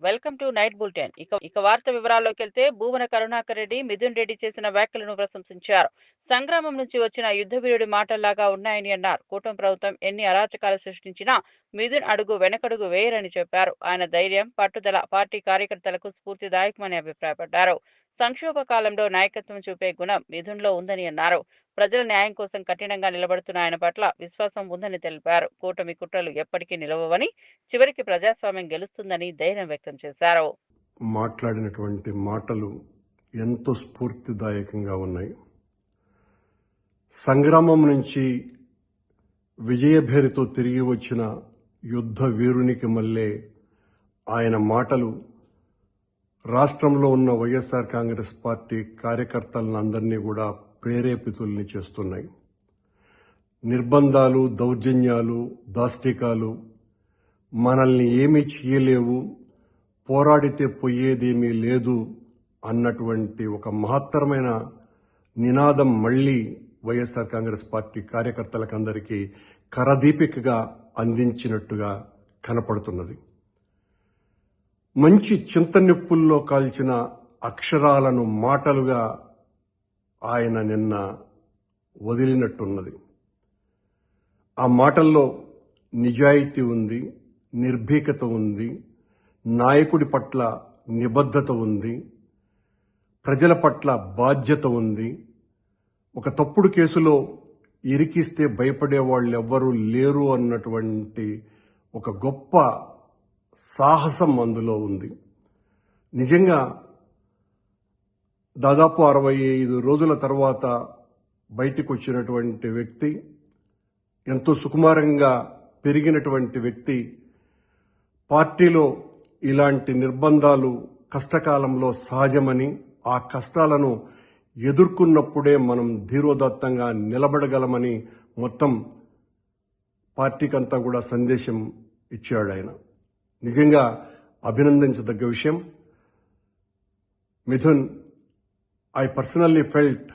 Welcome to night bulletin. ఇక వార్త వివరాల్లోకెళ్తే భూమన కరుణాకర్ రెడ్డి, మిథున్ రెడ్డి చేసిన వ్యాఖ్యలను ప్రశంసించారు. సంగ్రామం నుంచి వచ్చిన యుద్ధవీరుడి మాటల్లాగా ఉన్నాయని అన్నారు. కూటమి ప్రభుత్వం ఎన్ని అరాచకాలు సృష్టించినా మిథున్ అడుగు వెనకడుగు వేయరని చెప్పారు. ఆయన ధైర్యం, పట్టుదల పార్టీ కార్యకర్తలకు స్ఫూర్తిదాయకమని అభిప్రాయపడ్డారు. సంక్షోభ కాలంలో నాయకత్వం చూపే గుణం మిథున్లో ఉందని అన్నారు. ప్రజల న్యాయం కోసం కఠినంగా నిలబడుతున్న ఆయన పట్ల విశ్వాసం ఉందని తెలిపారు. కూటమి కుట్రలు ఎప్పటికీ నిలవవని, చివరికి ప్రజాస్వామ్యం గెలుస్తుందని ధైర్యం వ్యక్తం చేశారు. మాట్లాడినటువంటి మాటలు ఎంతో స్ఫూర్తిదాయకంగా ఉన్నాయి. సంగ్రామం నుంచి విజయభేరితో తిరిగి వచ్చిన యుద్ధ వీరునికి మళ్ళీ ఆయన మాటలు రాష్ట్రంలో ఉన్న వైఎస్ఆర్ కాంగ్రెస్ పార్టీ కార్యకర్తలందరినీ కూడా ప్రేరేపితుల్ని చేస్తున్నాయి. నిర్బంధాలు, దౌర్జన్యాలు, దాష్టికాలు మనల్ని ఏమీ చేయలేవు, పోరాడితే పోయేదేమీ లేదు అన్నటువంటి ఒక మహత్తరమైన నినాదం మళ్లీ వైఎస్ఆర్ కాంగ్రెస్ పార్టీ కార్యకర్తలకందరికీ కరదీపికగా అందించినట్టుగా కనపడుతున్నది. మంచి చింతనిప్పుల్లో కాల్చిన అక్షరాలను మాటలుగా ఆయన నిన్న వదిలినట్టున్నది. ఆ మాటల్లో నిజాయితీ ఉంది, నిర్భీకత ఉంది, నాయకుడి పట్ల నిబద్ధత ఉంది, ప్రజల పట్ల బాధ్యత ఉంది. ఒక తప్పుడు కేసులో ఇరికిస్తే భయపడే వాళ్ళు ఎవ్వరూ లేరు అన్నటువంటి ఒక గొప్ప సాహసం అందులో ఉంది. నిజంగా దాదాపు 65 రోజుల తర్వాత బయటికి వచ్చినటువంటి వ్యక్తి, ఎంతో సుకుమారంగా పెరిగినటువంటి వ్యక్తి, పార్టీలో ఇలాంటి నిర్బంధాలు కష్టకాలంలో సహజమని, ఆ కష్టాలను ఎదుర్కొన్నప్పుడే మనం ధీరోదాత్తంగా నిలబడగలమని మొత్తం పార్టీకంతా కూడా సందేశం ఇచ్చాడు ఆయన. నిజంగా అభినందించదగ్గ విషయం. Mithun, I personally felt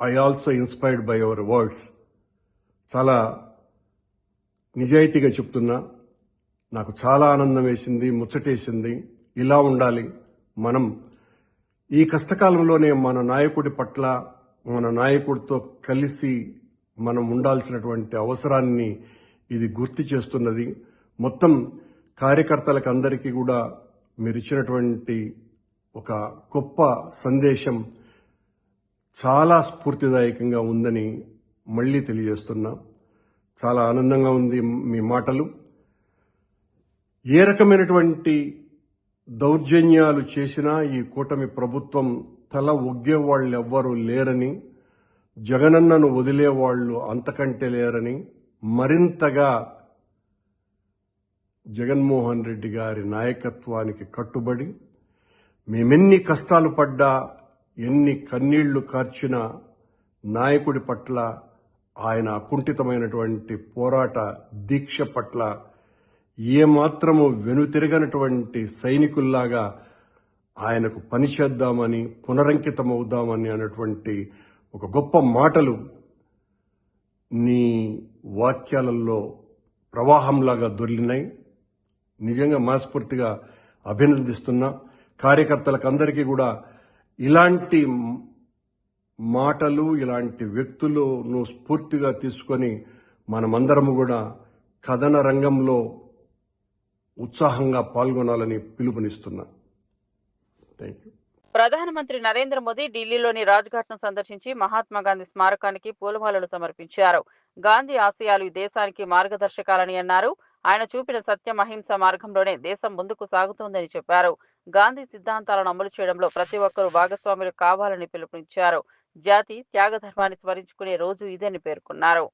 I also inspired by your words. చాలా నిజాయితీగా చెప్తున్నా, నాకు చాలా ఆనందం వేసింది, ముచ్చటేసింది. ఇలా ఉండాలి మనం. ఈ కష్టకాలంలోనే మన నాయకుడి పట్ల, మన నాయకుడితో కలిసి మనం ఉండాల్సినటువంటి అవసరాన్ని ఇది గుర్తు చేస్తున్నది. మొత్తం కార్యకర్తలకు అందరికీ కూడా మీరు ఇచ్చినటువంటి ఒక గొప్ప సందేశం చాలా స్ఫూర్తిదాయకంగా ఉందని మళ్ళీ తెలియజేస్తున్నా. చాలా ఆనందంగా ఉంది మీ మాటలు. ఏ రకమైనటువంటి దౌర్జన్యాలు చేసినా ఈ కూటమి ప్రభుత్వం తల ఒగ్గేవాళ్ళు ఎవ్వరూ లేరని, జగనన్నను వదిలేవాళ్లు అంతకంటే లేరని, మరింతగా జగన్మోహన్ రెడ్డి గారి నాయకత్వానికి కట్టుబడి మేమెన్ని కష్టాలు పడ్డా, ఎన్ని కన్నీళ్లు కార్చినా నాయకుడి పట్ల, ఆయన అకుంఠితమైనటువంటి పోరాట దీక్ష పట్ల ఏమాత్రము వెనుతిరగనటువంటి సైనికుల్లాగా ఆయనకు పనిచేద్దామని, పునరంకితమవుదామని అన్నటువంటి ఒక గొప్ప మాటలు నీ వాక్యాలలో ప్రవాహంలాగా దొర్లినాయి. నిజంగా మనస్ఫూర్తిగా అభినందిస్తున్నా. కార్యకర్తలకు అందరికీ కూడా ఇలాంటి మాటలు, ఇలాంటి వ్యక్తులను స్ఫూర్తిగా తీసుకొని మనమందరము కూడా కథన రంగంలో ఉత్సాహంగా పాల్గొనాలని పిలుపునిస్తున్నా. Thank you. ప్రధానమంత్రి నరేంద్ర మోదీ ఢిల్లీలోని రాజ్ఘాట్ను సందర్శించి మహాత్మాగాంధీ స్మారకానికి పూలమాలలు సమర్పించారు. గాంధీ ఆశయాలు ఈ దేశానికి మార్గదర్శకాలని అన్నారు. ఆయన చూపిన సత్యం, అహింస మార్గంలోనే దేశం ముందుకు సాగుతోందని చెప్పారు. గాంధీ సిద్ధాంతాలను అమలు చేయడంలో ప్రతి ఒక్కరూ భాగస్వాములు కావాలని పిలుపునిచ్చారు. జాతి త్యాగధర్మాన్ని స్మరించుకునే రోజు ఇదని పేర్కొన్నారు.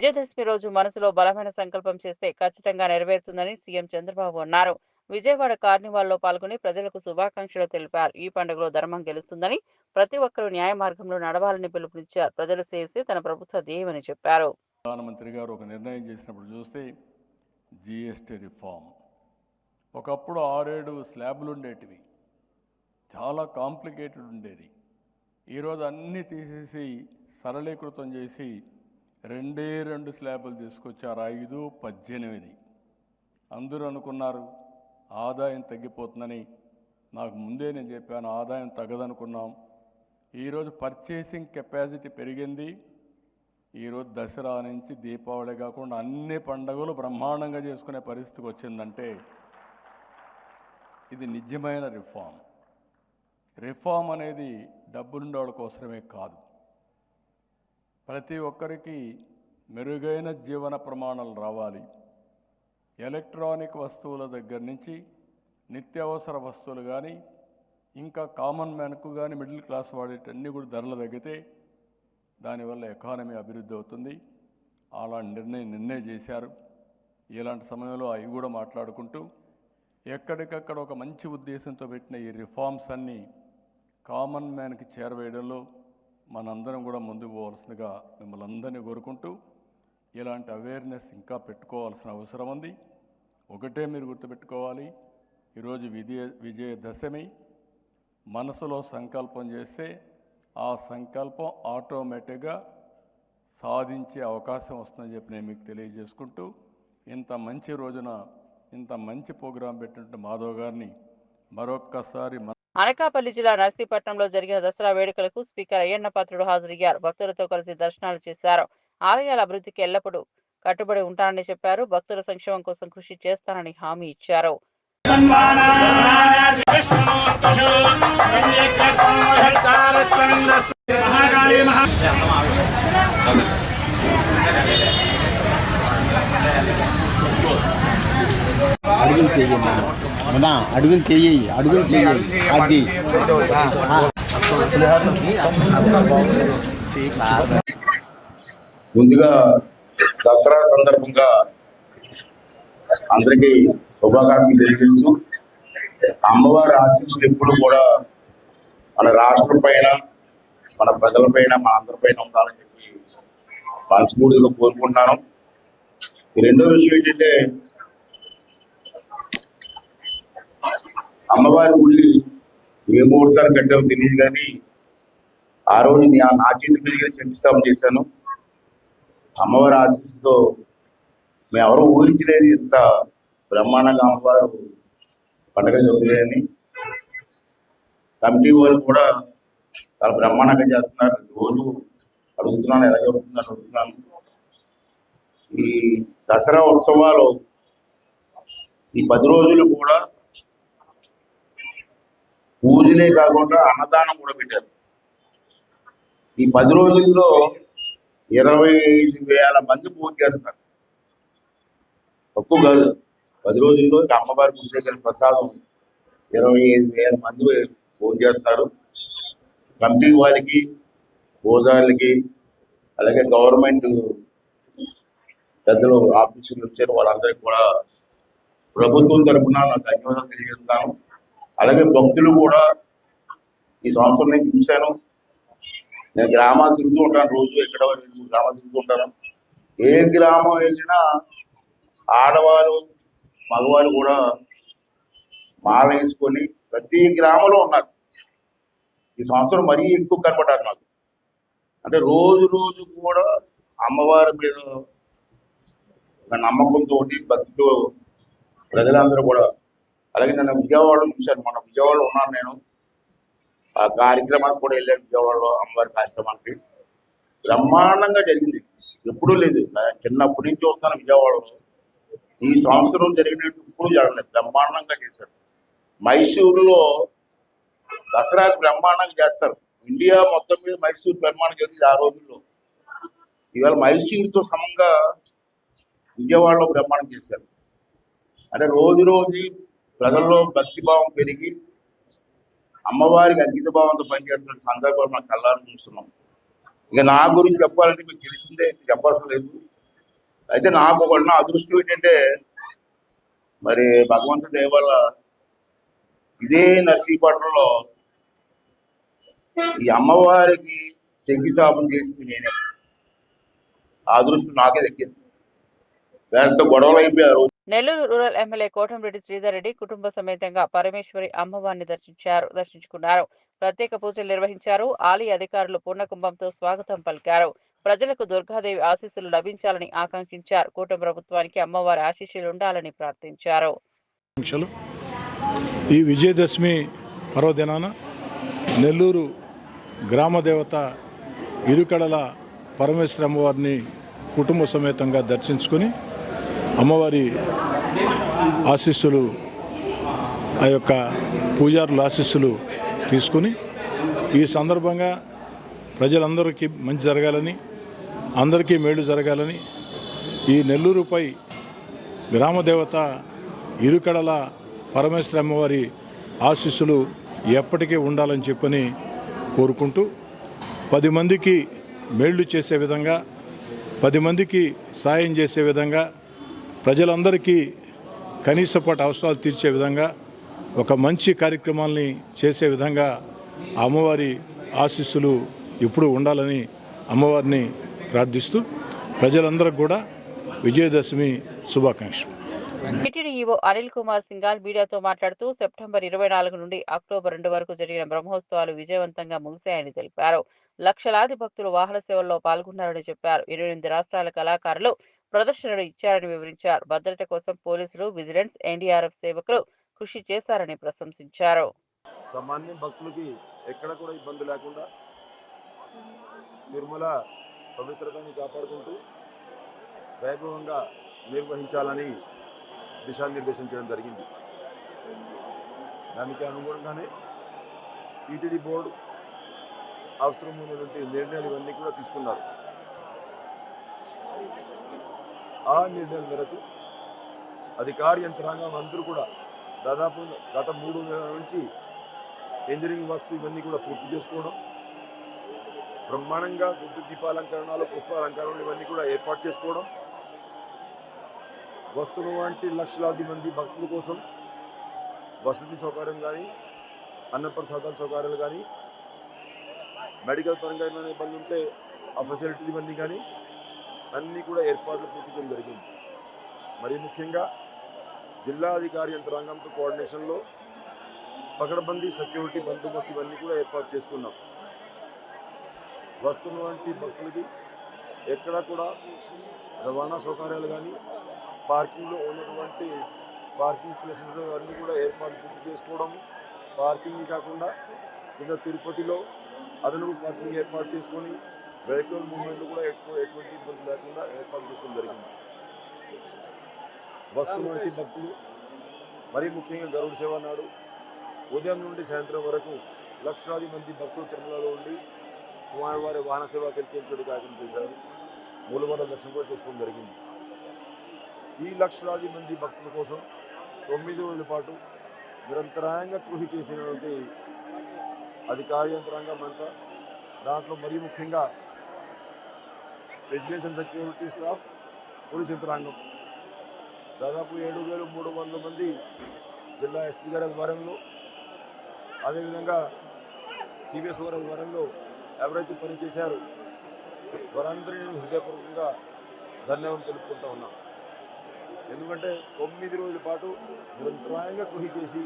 విజయదశమి రోజు మనసులో బలమైన సంకల్పం చేస్తే ఖచ్చితంగా నెరవేరుతుందని సీఎం చంద్రబాబు అన్నారు. విజయవాడ కార్నివాల్లో పాల్గొని ప్రజలకు శుభాకాంక్షలు తెలిపారు. ఈ పండుగలో ధర్మం గెలుస్తుందని, ప్రతి ఒక్కరూ న్యాయ మార్గంలో నడవాలని పిలుపునిచ్చారు. ప్రజల శ్రేయస్సే తన ప్రభుత్వ ధ్యేయమని చెప్పారు. ప్రధానమంత్రి గారు ఒక నిర్ణయం చేసినప్పుడు చూస్తే జిఎస్టీ రిఫార్మ్, ఒకప్పుడు 6-7 స్లాబులు ఉండేటివి, చాలా కాంప్లికేటెడ్ ఉండేది. ఈరోజు అన్నీ తీసేసి సరళీకృతం చేసి 2 స్లాబులు తీసుకొచ్చారు, 5, 18. అందరూ అనుకున్నారు ఆదాయం తగ్గిపోతుందని. నాకు ముందే నేను చెప్పాను ఆదాయం తగ్గదనుకున్నాం. ఈరోజు పర్చేసింగ్ కెపాసిటీ పెరిగింది. ఈరోజు దసరా నుంచి దీపావళి కాకుండా అన్ని పండుగలు బ్రహ్మాండంగా చేసుకునే పరిస్థితికి వచ్చిందంటే ఇది నిజమైన రిఫార్మ్. రిఫార్మ్ అనేది డబ్బులుండేవాళ్ళ కోసమే కాదు, ప్రతి ఒక్కరికి మెరుగైన జీవన ప్రమాణాలు రావాలి. ఎలక్ట్రానిక్ వస్తువుల దగ్గర నుంచి నిత్యావసర వస్తువులు కానీ, ఇంకా కామన్ మ్యాన్కు కానీ, మిడిల్ క్లాస్ వాడేటన్నీ కూడా ధరలు తగ్గితే దానివల్ల ఎకానమీ అభివృద్ధి అవుతుంది. అలాంటి నిర్ణయం నిన్నే చేశారు. ఇలాంటి సమయంలో అవి కూడా మాట్లాడుకుంటూ ఎక్కడికక్కడ ఒక మంచి ఉద్దేశంతో పెట్టిన ఈ రిఫార్మ్స్ అన్నీ కామన్ మ్యాన్కి చేరవేయడంలో మనందరం కూడా ముందుకు పోవాల్సిందిగా మిమ్మల్ని అందరినీ కోరుకుంటూ, ఇలాంటి అవేర్నెస్ ఇంకా పెట్టుకోవాల్సిన అవసరం ఉంది. ఒకటే మీరు గుర్తుపెట్టుకోవాలి, ఈరోజు విజయదశమి. మనసులో సంకల్పం చేస్తే ఆ సంకల్పం ఆటోమేటిక్గా సాధించే అవకాశం వస్తుందని చెప్పి నేను మీకు తెలియజేసుకుంటూ, ఇంత మంచి రోజున ఇంత మంచి ప్రోగ్రాం పెట్టినట్టు మాధవ్ గారిని మరొక్కసారి అనకాపల్లి జిల్లా నర్సీపట్నంలో జరిగిన దసరా వేడుకలకు స్పీకర్ అయ్యన్న పాత్రుడు హాజరయ్యారు. భక్తులతో కలిసి దర్శనాలు చేశారు. ఆలయాల అభివృద్ధికి ఎల్లప్పుడూ కట్టుబడి ఉంటానని చెప్పారు. భక్తుల సంక్షేమం కోసం కృషి చేస్తానని హామీ ఇచ్చారు. అడుగులు చెయ్యి అడుగులు చెయ్యి అడుగులు చెయ్యి అది ముందుగా దసరా సందర్భంగా అందరికీ శుభాకాంక్షలు తెలియజేస్తూ, అమ్మవారి ఆశీస్సులు ఎప్పుడు కూడా మన రాష్ట్రం పైన, మన ప్రజల పైన, మన అందరిపైన ఉండాలని చెప్పి మనస్ఫూర్తిగా కోరుకుంటున్నాను. ఈ రెండో విషయం ఏంటంటే, అమ్మవారి గుడి ఏ ముహూర్తాన్ని కట్టామో తెలియదు, కానీ ఆ రోజు నా చేతి మీదుగా శంకుస్థాపన చేశాను. అమ్మవారి ఆశీస్సుతో మేము ఎవరూ ఊహించలేదు ఇంత బ్రహ్మాండంగా అమ్మవారు పండుగ జరుగుతాయని. కమిటీ వాళ్ళు కూడా చాలా బ్రహ్మాండంగా చేస్తున్నారు. రోజు అడుగుతున్నాను ఎలా జరుగుతుందని అడుగుతున్నాను. ఈ దసరా ఉత్సవాలు ఈ 10 రోజులు కూడా పూజలే కాకుండా అన్నదానం కూడా పెట్టారు. ఈ 10 రోజుల్లో 25,000 మంది పూజ చేస్తున్నారు. తక్కువ కాదు. 10 రోజుల్లో అమ్మవారి పూజ దగ్గర ప్రసాదం 25,000 మంది పూజ చేస్తారు. కమిటీ వాళ్ళకి, పూజారులకి, అలాగే గవర్నమెంట్ పెద్దలు ఆఫీసులు వచ్చారు, వాళ్ళందరికీ కూడా ప్రభుత్వం తరఫున నాకు ధన్యవాదాలు తెలియజేస్తాను. అలాగే భక్తులు కూడా ఈ సంవత్సరం నేను చూశాను. నేను గ్రామాలు తిరుగుతూ ఉంటాను, రోజు ఎక్కడ 2-3 గ్రామాలు తిరుగుతూ ఉంటాను. ఏ గ్రామం వెళ్ళినా ఆడవారు, మగవారు కూడా మాల వేసుకొని ప్రతి గ్రామంలో ఉన్నారు. ఈ సంవత్సరం మరీ ఎక్కువ కనపడ్డారు నాకు. అంటే రోజు రోజు కూడా అమ్మవారి మీద ఒక నమ్మకంతో, భక్తితో ప్రజలందరూ కూడా. అలాగే నేను విజయవాడలో చూశాను, మన విజయవాడలో ఉన్నాను నేను. ఆ కార్యక్రమానికి కూడా వెళ్ళాను, విజయవాడలో అమ్మవారి కార్యక్రమానికి. బ్రహ్మాండంగా జరిగింది, ఎప్పుడూ లేదు. చిన్నప్పటి నుంచి వస్తాను విజయవాడలో. ఈ సంవత్సరం జరిగినట్టు ఇప్పుడు జరగలేదు, బ్రహ్మాండంగా చేశారు. మైసూరులో దసరాకు బ్రహ్మాండంగా చేస్తారు. ఇండియా మొత్తం మీద మైసూరు బ్రహ్మాండం జరిగింది ఆ రోజుల్లో. ఇవాళ మైసూరుతో సమంగా విజయవాడలో బ్రహ్మాండం చేశారు. అంటే రోజు రోజు ప్రజల్లో భక్తిభావం పెరిగి అమ్మవారికి అంకిత భావంతో పనిచేస్తున్న సందర్భాలు మనం కళ్ళారు చూస్తున్నాం. ఇక నా గురించి చెప్పాలంటే మీకు తెలిసిందే, చెప్పాల్సిన లేదు. అయితే నాకు ఒకటి నా అదృష్టం ఏంటంటే మరి భగవంతుడి దయ వల్ల ఇదే నర్సీపట్నంలో ఈ అమ్మవారికి శంకుస్థాపన చేసింది నేనే. ఆ అదృష్టం నాకే దక్కింది. ఎంత గొడవలు అయిపోయారు. నెల్లూరు రూరల్ ఎమ్మెల్యే కోటంరెడ్డి శ్రీధర్ రెడ్డి కుటుంబ సమేతంగా పరమేశ్వరి అమ్మవారిని దర్శించుకున్నారు. ప్రత్యేక పూజలు నిర్వహించారు. ఆలయ అధికారులు పూర్ణకుంభంతో స్వాగతం పలికారు. ప్రజలకు దుర్గాదేవి ఆశీస్సులు లభించాలని ఆకాంక్షించారు. కూటమి ప్రభుత్వానికి అమ్మవారి ఆశీస్సులు ఉండాలని ప్రార్థించారు. ఈ విజయదశమి పర్వదినాన నెల్లూరు గ్రామదేవత ఇరుకడల పరమేశ్వరి అమ్మవారిని కుటుంబ సమేతంగా దర్శించుకొని అమ్మవారి ఆశీస్సులు, ఆ యొక్క పూజారుల ఆశీస్సులు తీసుకుని ఈ సందర్భంగా ప్రజలందరికీ మంచి జరగాలని, అందరికీ మేలు జరగాలని, ఈ నెల్లూరుపై గ్రామదేవత ఇరుకడల పరమేశ్వరి అమ్మవారి ఆశీస్సులు ఎప్పటికీ ఉండాలని చెప్పని కోరుకుంటూ 10 మందికి మేళ్లు చేసే విధంగా, 10 మందికి సాయం చేసే విధంగా, ప్రజలందరికీ కనీసపాటి అవసరాలు తీర్చే విధంగా ఒక మంచి కార్యక్రమాల్ని చేసే విధంగా అమ్మవారి ఆశీస్సులు ఎప్పుడూ ఉండాలని అమ్మవారిని ప్రార్థిస్తూ ప్రజలందరికీ కూడా విజయదశమి శుభాకాంక్షలు. టీటీడీ ఈవో అనిల్ కుమార్ సింఘాల్ మీడియాతో మాట్లాడుతూ సెప్టెంబర్ 24 నుండి అక్టోబర్ 2 వరకు జరిగిన బ్రహ్మోత్సవాలు విజయవంతంగా ముగిశాయని తెలిపారు. లక్షలాది భక్తులు వాహన సేవల్లో పాల్గొన్నారని చెప్పారు. 28 రాష్ట్రాల కళాకారులు ప్రదర్శనలు ఇచ్చారని వివరించారు. భద్రత కోసం పోలీసులు, విజిలెన్స్, ఎన్డీఆర్ఎఫ్ సేవకులు కృషి చేశారని ప్రశంసించారు. సామాన్య భక్తులకి ఎక్కడ కూడా ఇబ్బంది లేకుండా తిరుమల పవిత్రతని కాపాడుకుంటూ వైభవంగా నిర్వహించాలని దిశానిర్దేశం చేయడం జరిగింది. దానికి అనుగుణంగానే టీటీడీ బోర్డు అవసరమైనటువంటి నిర్ణయాలు ఇవన్నీ కూడా తీసుకున్నారు. ఆ నిర్ణయం మేరకు అధికార యంత్రాంగం అందరూ కూడా దాదాపు గత 3 నెలల నుంచి ఇంజనీరింగ్ వర్క్స్ ఇవన్నీ కూడా పూర్తి చేసుకోవడం, బ్రహ్మాండంగా విద్యుత్ దీపాలంకరణలు, పుష్పాలంకరణలు ఇవన్నీ కూడా ఏర్పాటు చేసుకోవడం, వస్తున్నటువంటి లక్షలాది మంది భక్తుల కోసం వసతి సౌకర్యం కానీ, అన్నప్రసాదాల సౌకర్యాలు కానీ, మెడికల్ పరంగా ఏమైనా ఇబ్బంది ఉంటే ఆ ఫెసిలిటీలు ఇవన్నీ కానీ అన్నీ కూడా ఏర్పాట్లు పూర్తి చేయడం జరిగింది. మరీ ముఖ్యంగా జిల్లా అధికారి యంత్రాంగంతో కోఆర్డినేషన్లో పకడ్బందీ సెక్యూరిటీ బందోబస్తు ఇవన్నీ కూడా ఏర్పాటు చేసుకున్నాం. వస్తున్నటువంటి భక్తులకి ఎక్కడా కూడా రవాణా సౌకర్యాలు కానీ, పార్కింగ్లో ఉన్నటువంటి పార్కింగ్ ప్లేసెస్ అన్నీ కూడా ఏర్పాటు పూర్తి చేసుకోవడం, పార్కింగ్ కాకుండా కింద తిరుపతిలో అదనపు పార్కింగ్ ఏర్పాటు చేసుకొని వెహికల్ మూవ్మెంట్లు కూడా ఎటువంటి ఇబ్బంది లేకుండా ఏర్పాటు చేసుకోవడం జరిగింది. వస్తున్నటువంటి భక్తులు మరీ ముఖ్యంగా గరుడ సేవ నాడు ఉదయం నుండి సాయంత్రం వరకు లక్షలాది మంది భక్తులు తిరుమలలో ఉండి స్వామివారి వాహన సేవ తెలిపించడానికి కార్యక్రమం చేశారు. మూలవాడ దర్శనం కూడా చేసుకోవడం జరిగింది. ఈ లక్షలాది మంది భక్తుల కోసం 9 రోజుల పాటు నిరంతరాయంగా కృషి చేసినటువంటి అధికార యంత్రాంగం అంతా, దాంట్లో మరీ ముఖ్యంగా vigilance and security staff, police యంత్రాంగం దాదాపు 7,300 మంది జిల్లా ఎస్పీ గారి ఆధ్వర్యంలో, అదేవిధంగా సిబిఎస్ గారి ఆధ్వర్యంలో ఎవరైతే పనిచేశారో వారందరినీ నేను హృదయపూర్వకంగా ధన్యవాదాలు తెలుపుకుంటూ ఉన్నాను. ఎందుకంటే 9 రోజుల పాటు నిరంతరాయంగా కృషి చేసి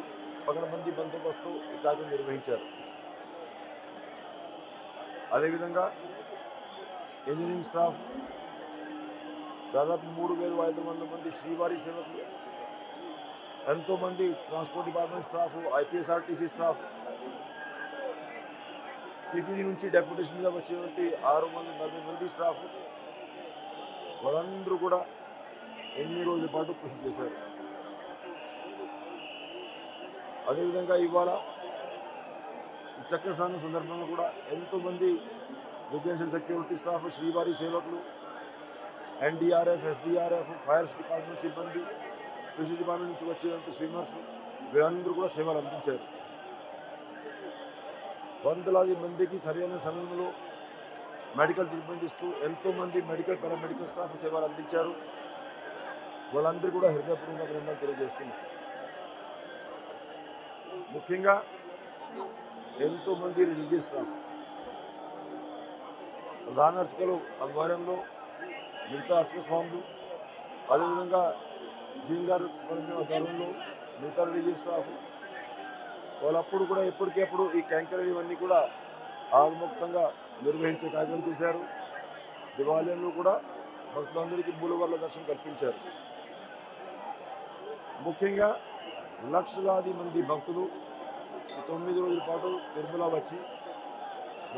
పకడ్బందీ బందోబస్తు ఈ కార్యక్రమం నిర్వహించారు. అదేవిధంగా ఇంజనీరింగ్ స్టాఫ్ దాదాపు 3,500 మంది శ్రీవారి సేవకులు, ఎంతోమంది transport department staff, APSRTC staff, TTD నుంచి డెప్యుటేషన్గా వచ్చేటువంటి 640 మంది స్టాఫ్, వాళ్ళందరూ కూడా ఎన్ని రోజుల పాటు కృషి చేశారు. అదేవిధంగా ఇవాళ ఈ చక్ర స్నానం సందర్భంగా కూడా ఎంతోమంది విజిలెన్స్ అండ్ సెక్యూరిటీ స్టాఫ్, శ్రీవారి సేవకులు, ఎన్డీఆర్ఎఫ్, ఎస్డీఆర్ఎఫ్, ఫైర్ డిపార్ట్మెంట్ సిబ్బంది, ఫిషరీస్ డిపార్ట్మెంట్ నుంచి వచ్చేటువంటి స్విమ్మర్స్ వీరందరూ కూడా సేవలు అందించారు. వందలాది మందికి సరైన సమయంలో మెడికల్ ట్రీట్మెంట్ ఇస్తూ ఎంతోమంది మెడికల్ పారామెడికల్ స్టాఫ్ సేవలు అందించారు. వాళ్ళందరూ కూడా హృదయపూర్వక అభినందనలు తెలియజేస్తున్నారు. ముఖ్యంగా ఎంతోమంది రిలీజియస్ స్టాఫ్ ప్రధాన అర్చకులు ఆధ్వర్యంలో మిగతా అర్చక స్వాములు, అదేవిధంగా జీంగారు ఆధ్వర్యంలో మిగతా రిలీజియస్ స్టాఫ్ వాళ్ళప్పుడు కూడా ఎప్పటికెప్పుడు ఈ క్యాంకర్ ఇవన్నీ కూడా ఆగముక్తంగా నిర్వహించే కార్యక్రమం చేశారు. దేవాలయంలో కూడా భక్తులందరికీ మూలవర్ల దర్శనం కల్పించారు. ముఖ్యంగా లక్షలాది మంది భక్తులు 9 రోజుల పాటు తిరుమల వచ్చి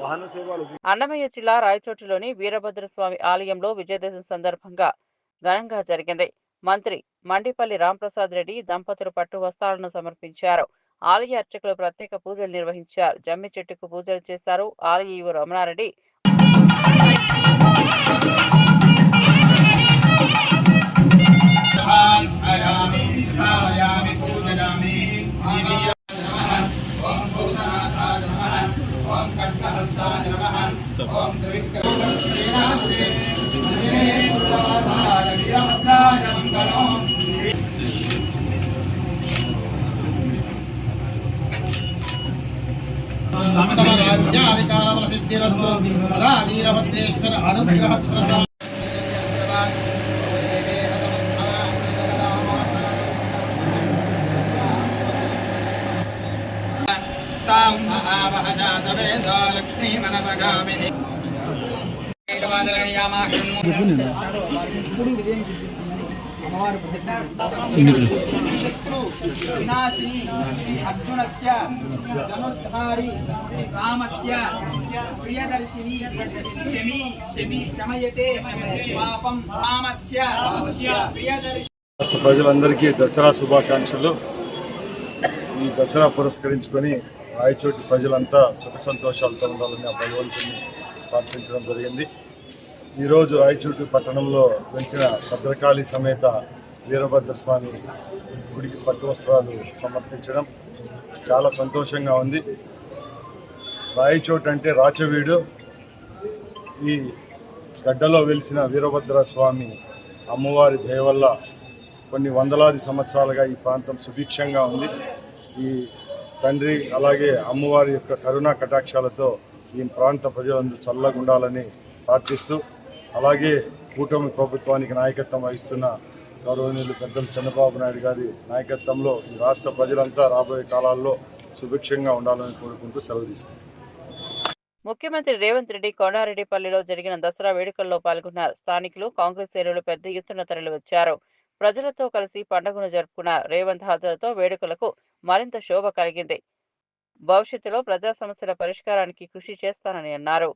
వాహన సేవలు. అన్నమయ్య జిల్లా రాయచోటిలోని వీరభద్రస్వామి ఆలయంలో విజయదశమి సందర్భంగా ఘనంగా జరిగింది. మంత్రి మండిపల్లి రాంప్రసాద్ రెడ్డి దంపతులు పట్టు వస్త్రాలను సమర్పించారు. ఆలయ అర్చకులు ప్రత్యేక పూజలు నిర్వహించారు. జమ్మి చెట్టుకు పూజలు చేశారు. ఆలయ ఈవో రమణారెడ్డి राज्याधिकारबलसिद्धिरस्तु सदा वीरभद्रेश्वर अनुग्रह प्रसाद लक्ष्मी मनपगामिनी शत्रु विनाशिनी अर्जुनस्य धनुर्धारी रामस्य प्रियदर्शिनी शमयते पापं रामस्य प्रियदर्शिनी. రాష్ట్ర ప్రజలందరికీ దసరా శుభాకాంక్షలు. ఈ దసరా పురస్కరించుకొని రాయచోటి ప్రజలంతా సుఖ సంతోషాలతో ఉండాలని ఆ భగవంతుని ప్రార్థించడం జరిగింది. ఈరోజు రాయచోటి పట్టణంలో వెలిసిన భద్రకాళి సమేత వీరభద్రస్వామి గుడికి పట్టు వస్త్రాలు సమర్పించడం చాలా సంతోషంగా ఉంది. రాయచోటి అంటే రాచవీడు. ఈ గడ్డలో వెలిసిన వీరభద్రస్వామి అమ్మవారి దయ వల్ల కొన్ని వందలాది సంవత్సరాలుగా ఈ ప్రాంతం సుభిక్షంగా ఉంది. ఈ తండ్రి అలాగే అమ్మవారి యొక్క కరుణా కటాక్షాలతో ఈ ప్రాంత ప్రజలందరూ చల్లగా ఉండాలని ప్రార్థిస్తూ, అలాగే కూటమి ప్రభుత్వానికి నాయకత్వం వహిస్తున్న గౌరవనీయులు పెద్దలు చంద్రబాబు నాయుడు గారి నాయకత్వంలో ఈ రాష్ట్ర ప్రజలంతా రాబోయే కాలాల్లో సుభిక్షంగా ఉండాలని కోరుకుంటూ సెలవు తీసుకుంటాం. ముఖ్యమంత్రి రేవంత్ రెడ్డి కొండారెడ్డిపల్లిలో జరిగిన దసరా వేడుకల్లో పాల్గొన్నారు. స్థానికులు, కాంగ్రెస్ శ్రేణులు పెద్ద ఎత్తున తరలివచ్చారు. ప్రజలతో కలిసి పండుగను జరుపుకున్నారు. రేవంత్ హాజరుతో వేడుకలకు మరింత శోభ కలిగింది. భవిష్యత్తులో ప్రజా సమస్యల పరిష్కారానికి కృషి చేస్తానని అన్నారు.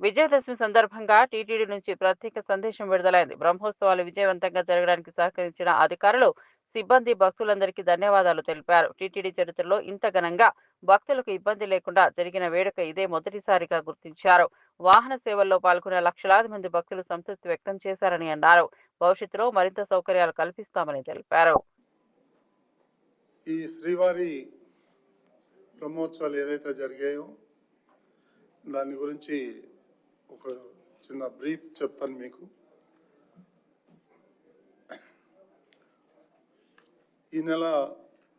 విజయదశమి సందర్భంగా టీటీడీ నుంచి ప్రత్యేక సందేశం విడుదలైంది. బ్రహ్మోత్సవాలు విజయవంతంగా జరగడానికి సహకరించిన అధికారులు, సిబ్బంది, భక్తులందరికీ ధన్యవాదాలు తెలిపారు. టీటీడీ చరిత్రలో ఇంత ఘనంగా భక్తులకు ఇబ్బంది లేకుండా జరిగిన వేడుక ఇదే మొదటిసారిగా గుర్తించారు. వాహన సేవల్లో పాల్గొన్న లక్షలాది మంది భక్తులు సంతృప్తి వ్యక్తం చేశారని అన్నారు. భవిష్యత్తులో మరింత సౌకర్యాలు కల్పిస్తామని తెలిపారు. ఈ శ్రీవారి బ్రహ్మోత్సవాలు ఏదైతే జరిగాయో దాని గురించి ఒక చిన్న బ్రీఫ్ చెప్తాను మీకు. ఈ నెల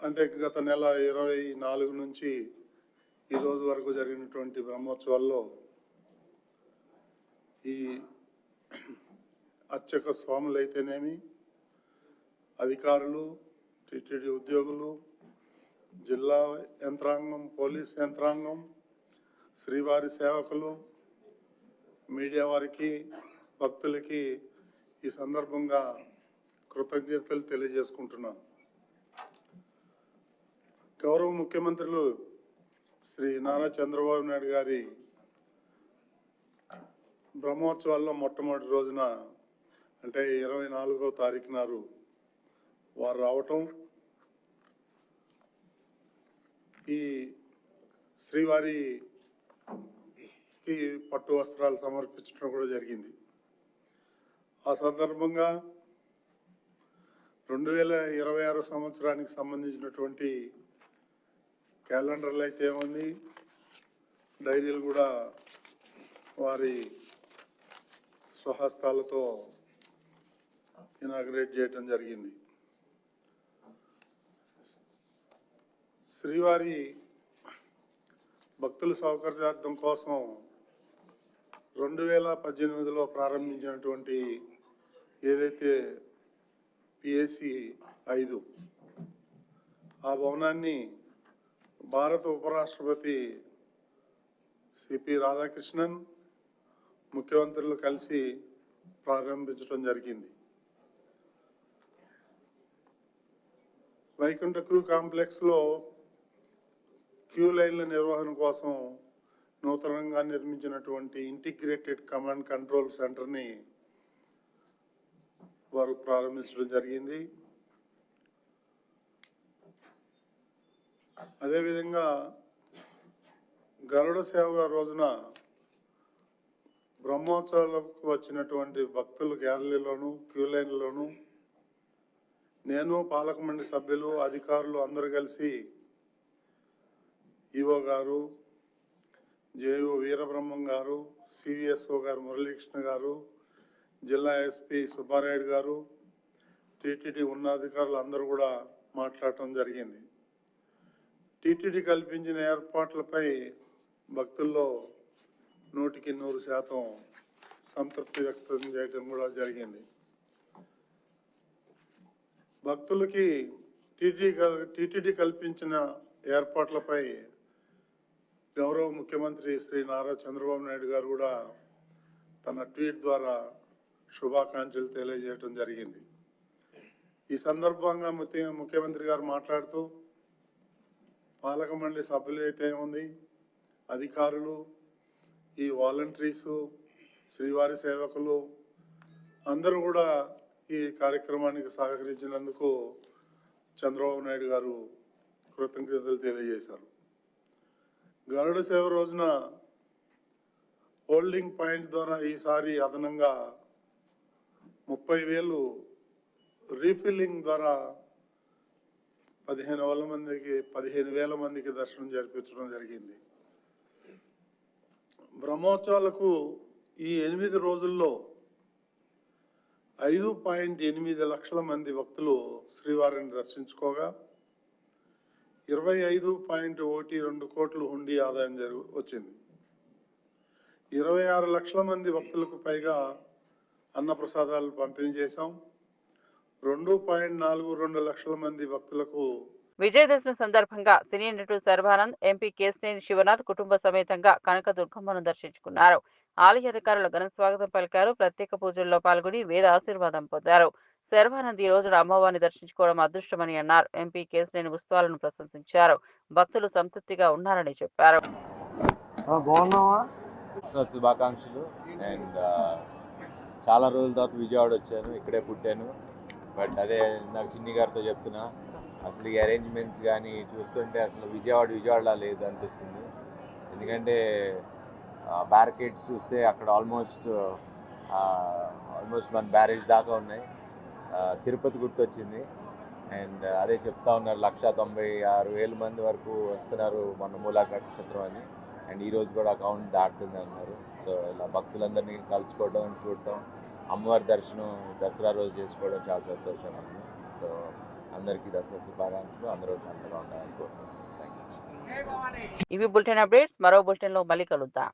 అంటే గత నెల 24 నుంచి ఈ రోజు వరకు జరిగినటువంటి బ్రహ్మోత్సవాల్లో ఈ అర్చక స్వాములు అయితేనేమి, అధికారులు, టీటీడీ ఉద్యోగులు, జిల్లా యంత్రాంగం, పోలీస్ యంత్రాంగం, శ్రీవారి సేవకులు, మీడియా వారికి, భక్తులకి ఈ సందర్భంగా కృతజ్ఞతలు తెలియజేసుకుంటున్నాను. గౌరవ ముఖ్యమంత్రులు శ్రీ నారా చంద్రబాబు నాయుడు గారి బ్రహ్మోత్సవాల్లో మొట్టమొదటి రోజున అంటే 24వ తారీఖు నాడు వారు రావటం, ఈ శ్రీవారికి పట్టు వస్త్రాలు సమర్పించడం కూడా జరిగింది. ఆ సందర్భంగా 2026 సంవత్సరానికి సంబంధించినటువంటి క్యాలెండర్లు అయితే ఏముంది, డైరీలు కూడా వారి స్వహస్తాలతో ఇనాగ్రేట్ చేయటం జరిగింది. శ్రీవారి భక్తుల సౌకర్యార్థం కోసం 2018లో ప్రారంభించినటువంటి ఏదైతే పిఎసి 5 ఆ భవనాన్ని భారత ఉపరాష్ట్రపతి సిపి రాధాకృష్ణన్ ముఖ్యమంత్రులు కలిసి ప్రారంభించడం జరిగింది. వైకుంఠ క్యూ కాంప్లెక్స్లో క్యూ లైన్ల నిర్వహణ కోసం నూతనంగా నిర్మించినటువంటి ఇంటిగ్రేటెడ్ కమాండ్ కంట్రోల్ సెంటర్ని వారు ప్రారంభించడం జరిగింది. అదేవిధంగా గరుడ సేవ రోజున బ్రహ్మోత్సవాలకు వచ్చినటువంటి భక్తుల గ్యాలరీలోను, క్యూ లైన్లోను నేను, పాలక మండలి సభ్యులు, అధికారులు అందరూ కలిసి ఈఓ గారు, జేఓ వీరబ్రహ్మం గారు, సివిఎస్ఓ గారు మురళీకృష్ణ గారు, జిల్లా ఎస్పీ సుబ్బారాయుడు గారు, టీటీడీ ఉన్నతాధికారులు అందరూ కూడా మాట్లాడటం జరిగింది. టీటీడీ కల్పించిన ఏర్పాట్లపై భక్తుల్లో 100% సంతృప్తి వ్యక్తం చేయడం కూడా జరిగింది. భక్తులకి టీటీడీ కల్పించిన ఏర్పాట్లపై గౌరవ ముఖ్యమంత్రి శ్రీ నారా చంద్రబాబు నాయుడు గారు కూడా తన ట్వీట్ ద్వారా శుభాకాంక్షలు తెలియజేయడం జరిగింది. ఈ సందర్భంగా ముఖ్యమంత్రి గారు మాట్లాడుతూ పాలక మండలి సభ్యులు అయితే ఏముంది, అధికారులు, ఈ వాలంటీర్సు, శ్రీవారి సేవకులు అందరూ కూడా ఈ కార్యక్రమానికి సహకరించినందుకు చంద్రబాబు నాయుడు గారు కృతజ్ఞతలు తెలియజేశారు. గరుడ సేవ రోజున హోల్డింగ్ పాయింట్ ద్వారా ఈసారి అదనంగా 30,000 రీఫిల్లింగ్ ద్వారా 15,000 మందికి దర్శనం జరిపించడం జరిగింది. బ్రహ్మోత్సవాలకు ఈ 8 రోజుల్లో 5.8 లక్షల మంది భక్తులు శ్రీవారిని దర్శించుకోగా 25.12 కోట్ల హుండీ ఆదాయం వచ్చింది. 26 లక్షల మంది భక్తులకు పైగా అన్నప్రసాదాలు పంపిణీ చేశాం. 2.42 లక్షల మంది భక్తులకు. విజయదశమి సందర్భంగా సినీ నటుడు శర్వానంద్, ఎంపీ కేశినేని శివనాథ్ కుటుంబ సమేతంగా కనకదుర్గమ్మను దర్శించుకున్నారు. ఆలయ అధికారులు ఘన స్వాగతం పలికారు. ప్రత్యేక పూజల్లో పాల్గొని వేద ఆశీర్వాదం పొందారు. శర్వానంద్ ఈ రోజున అమ్మవారిని దర్శించుకోవడం అదృష్టమని అన్నారు. ఎంపీ కేశినేని ఉత్సవాలను ప్రశంసించారు. భక్తులు సంతృప్తిగా ఉన్నారని చెప్పారు. దసరా శుభాకాంక్షలు. అండ్ చాలా రోజుల తర్వాత విజయవాడ వచ్చాను, ఇక్కడే పుట్టాను. బట్ అదే నాకు చిన్ని గారితో చెప్తున్నా, అసలు ఈ అరేంజ్మెంట్స్ కానీ చూస్తుంటే అసలు విజయవాడలా లేదు అనిపిస్తుంది. ఎందుకంటే బ్యారికేడ్స్ చూస్తే అక్కడ ఆల్మోస్ట్ మన బ్యారేజ్ దాకా ఉన్నాయి. తిరుపతి గుర్తొచ్చింది. అండ్ అదే చెప్తా ఉన్నారు 196,000 మంది వరకు వస్తున్నారు మన మూలాక నక్షత్రం అని. అండ్ ఈరోజు కూడా అకౌంట్ దాటుతుంది అన్నారు. సో ఇలా భక్తులందరినీ కలుసుకోవడం, చూడటం, అమ్మవారి దర్శనం దసరా రోజు చేసుకోవడం చాలా సంతోషంగా ఉంది. సో అందరికీ దసరా శుభాకాంక్షలు. అందరూ సంతగా ఉండాలని కోరుకుంటున్నాను. Thank you. ఇవి బులెటిన్ అప్డేట్స్. మరో బులెటిన్లో మళ్ళీ కలుద్దాం.